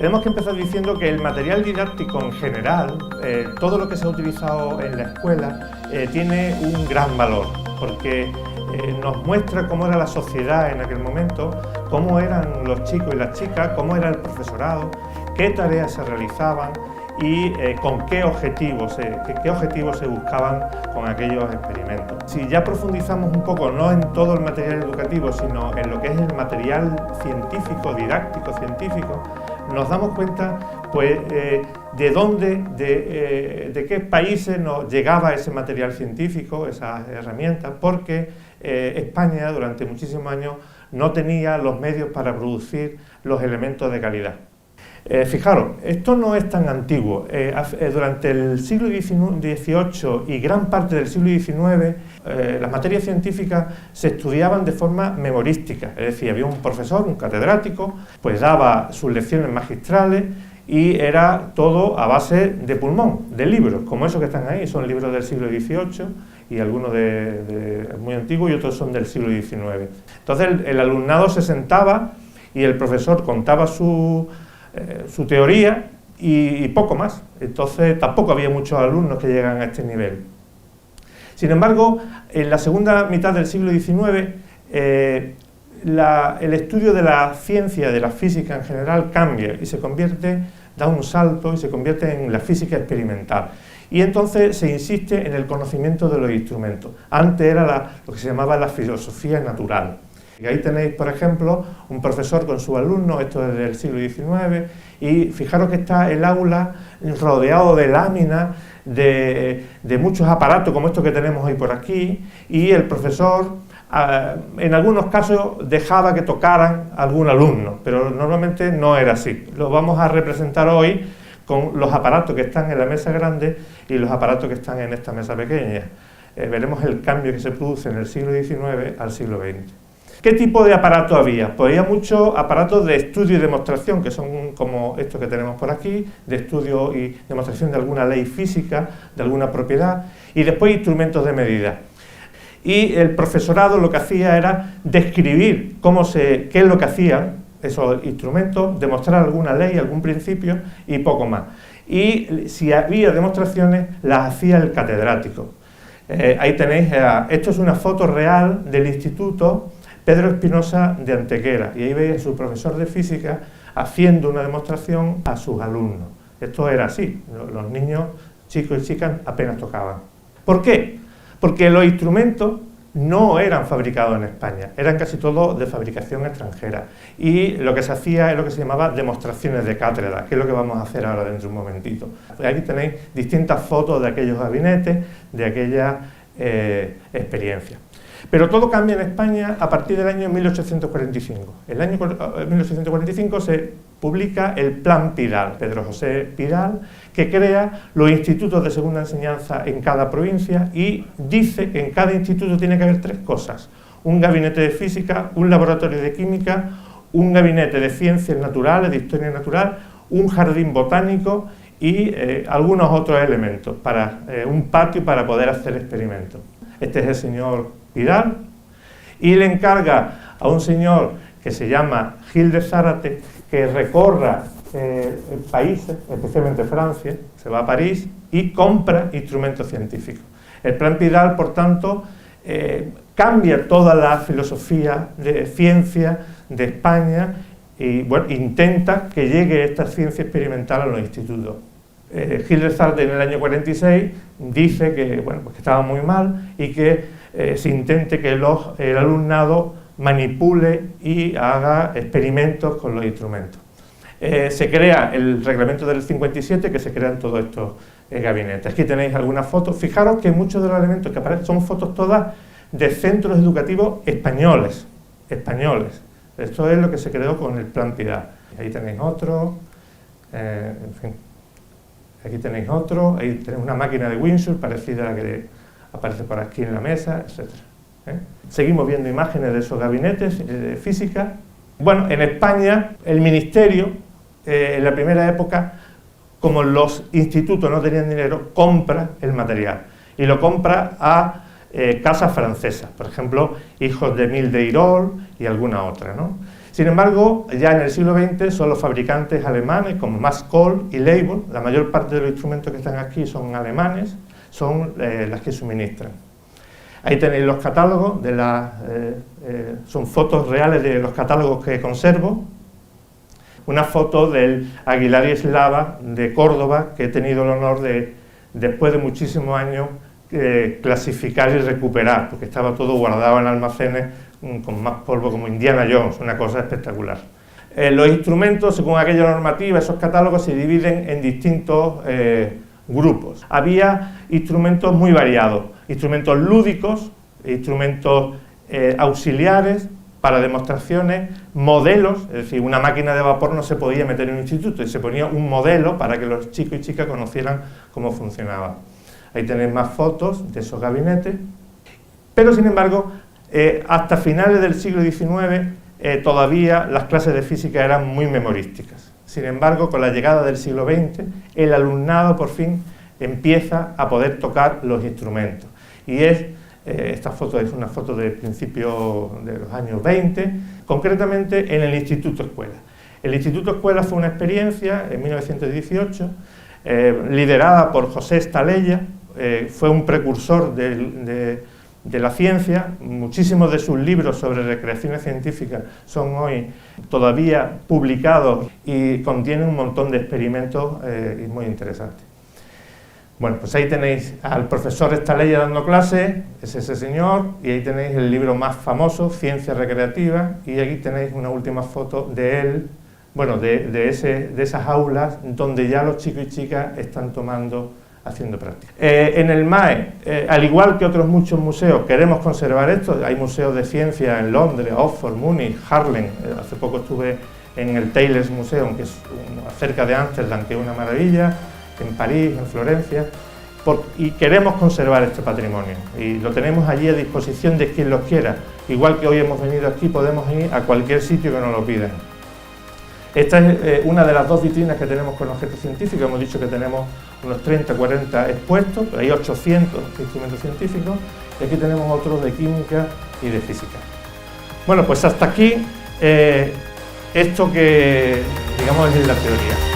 Tenemos que empezar diciendo que el material didáctico en general, todo lo que se ha utilizado en la escuela, tiene un gran valor, porque nos muestra cómo era la sociedad en aquel momento, cómo eran los chicos y las chicas, cómo era el profesorado, qué tareas se realizaban y con qué objetivos se buscaban con aquellos experimentos. Si ya profundizamos un poco, no en todo el material educativo, sino en lo que es el material científico, didáctico científico, nos damos cuenta pues, de dónde, de qué países nos llegaba ese material científico, esas herramientas, porque España durante muchísimos años no tenía los medios para producir los elementos de calidad. Fijaros, esto no es tan antiguo. Durante el siglo XVIII y gran parte del siglo XIX, las materias científicas se estudiaban de forma memorística, es decir, había un profesor, un catedrático, pues daba sus lecciones magistrales y era todo a base de pulmón, de libros, como esos que están ahí, son libros del siglo XVIII y algunos muy antiguos y otros son del siglo XIX. Entonces el alumnado se sentaba y el profesor contaba su teoría y poco más. Entonces tampoco había muchos alumnos que llegan a este nivel. Sin embargo, en la segunda mitad del siglo XIX, el estudio de la ciencia, de la física en general, cambia y da un salto y se convierte en la física experimental. Y entonces se insiste en el conocimiento de los instrumentos. Antes era lo que se llamaba la filosofía natural. Y ahí tenéis, por ejemplo, un profesor con sus alumnos, esto es del siglo XIX, y fijaros que está el aula rodeado de láminas, de muchos aparatos como estos que tenemos hoy por aquí, y el profesor en algunos casos dejaba que tocaran a algún alumno, pero normalmente no era así. Lo vamos a representar hoy con los aparatos que están en la mesa grande y los aparatos que están en esta mesa pequeña. Veremos el cambio que se produce en el siglo XIX al siglo XX. ¿Qué tipo de aparato había? Pues había muchos aparatos de estudio y demostración, que son como estos que tenemos por aquí, de estudio y demostración de alguna ley física, de alguna propiedad, y después instrumentos de medida. Y el profesorado lo que hacía era describir qué es lo que hacían esos instrumentos, demostrar alguna ley, algún principio y poco más. Y si había demostraciones, las hacía el catedrático. Ahí tenéis, esto es una foto real del instituto Pedro Espinosa de Antequera, y ahí veis a su profesor de física haciendo una demostración a sus alumnos. Esto era así, los niños, chicos y chicas, apenas tocaban. ¿Por qué? Porque los instrumentos no eran fabricados en España, eran casi todos de fabricación extranjera, y lo que se hacía es lo que se llamaba demostraciones de cátedra, que es lo que vamos a hacer ahora dentro de un momentito. Aquí tenéis distintas fotos de aquellos gabinetes, de aquellas experiencias. Pero todo cambia en España a partir del año 1845. En el año 1845 se publica el Plan Pidal, Pedro José Pidal, que crea los institutos de segunda enseñanza en cada provincia y dice que en cada instituto tiene que haber tres cosas: un gabinete de física, un laboratorio de química, un gabinete de ciencias naturales, de historia natural, un jardín botánico y algunos otros elementos, para un patio para poder hacer experimentos. Este es el señor Pidal, y le encarga a un señor que se llama Gil de Zárate que recorra países, especialmente Francia, se va a París y compra instrumentos científicos. El Plan Pidal, por tanto, cambia toda la filosofía de ciencia de España y bueno, intenta que llegue esta ciencia experimental a los institutos. Gil de Zárate en el año 46 dice que, bueno, pues que estaba muy mal y que se intente que el alumnado manipule y haga experimentos con los instrumentos. Se crea el reglamento del 57, que se crean todos estos gabinetes. Aquí tenéis algunas fotos. Fijaros que muchos de los elementos que aparecen son fotos todas de centros educativos españoles. Esto es lo que se creó con el Plan Pidal. Ahí tenéis otro, en fin. Aquí tenéis otro, ahí tenéis una máquina de Windsor parecida a la que aparece por aquí en la mesa, etc. Seguimos viendo imágenes de esos gabinetes de física. Bueno, en España el ministerio, en la primera época, como los institutos no tenían dinero, compra el material y lo compra a casas francesas, por ejemplo, Hijos de Mille d'Irol y alguna otra, ¿no? Sin embargo, ya en el siglo XX son los fabricantes alemanes como Max Kohl y Leibel, la mayor parte de los instrumentos que están aquí son alemanes, son las que suministran. Ahí tenéis los catálogos, son fotos reales de los catálogos que conservo. Una foto del Aguilar y Eslava de Córdoba, que he tenido el honor de, después de muchísimos años, clasificar y recuperar, porque estaba todo guardado en almacenes con más polvo, como Indiana Jones, una cosa espectacular. Los instrumentos, según aquella normativa, esos catálogos se dividen en distintos grupos. Había instrumentos muy variados, instrumentos lúdicos, instrumentos auxiliares para demostraciones, modelos, es decir, una máquina de vapor no se podía meter en un instituto y se ponía un modelo para que los chicos y chicas conocieran cómo funcionaba. Ahí tenéis más fotos de esos gabinetes, pero sin embargo, hasta finales del siglo XIX todavía las clases de física eran muy memorísticas. Sin embargo, con la llegada del siglo XX, el alumnado por fin empieza a poder tocar los instrumentos. Y esta foto es una foto de principios de los años 20, concretamente en el Instituto Escuela. El Instituto Escuela fue una experiencia en 1918, liderada por José Estaleya, fue un precursor de la ciencia. Muchísimos de sus libros sobre recreaciones científicas son hoy todavía publicados y contienen un montón de experimentos muy interesantes. Bueno, pues ahí tenéis al profesor Estaleya dando clase, es ese señor, y ahí tenéis el libro más famoso, Ciencia Recreativa, y aquí tenéis una última foto de él, bueno, de esas aulas donde ya los chicos y chicas están haciendo práctica. En el MAE, al igual que otros muchos museos, queremos conservar esto. Hay museos de ciencia en Londres, Oxford, Múnich, Harlem. Hace poco estuve en el Taylor's Museum, que es cerca de Ámsterdam, que es una maravilla, en París, en Florencia, y queremos conservar este patrimonio y lo tenemos allí a disposición de quien lo quiera. Igual que hoy hemos venido aquí, podemos ir a cualquier sitio que nos lo pidan. Esta es una de las dos vitrinas que tenemos con objetos científicos. Hemos dicho que tenemos unos 30, 40 expuestos, pero hay 800 instrumentos científicos, y aquí tenemos otros de química y de física. Bueno, pues hasta aquí esto que, digamos, es la teoría.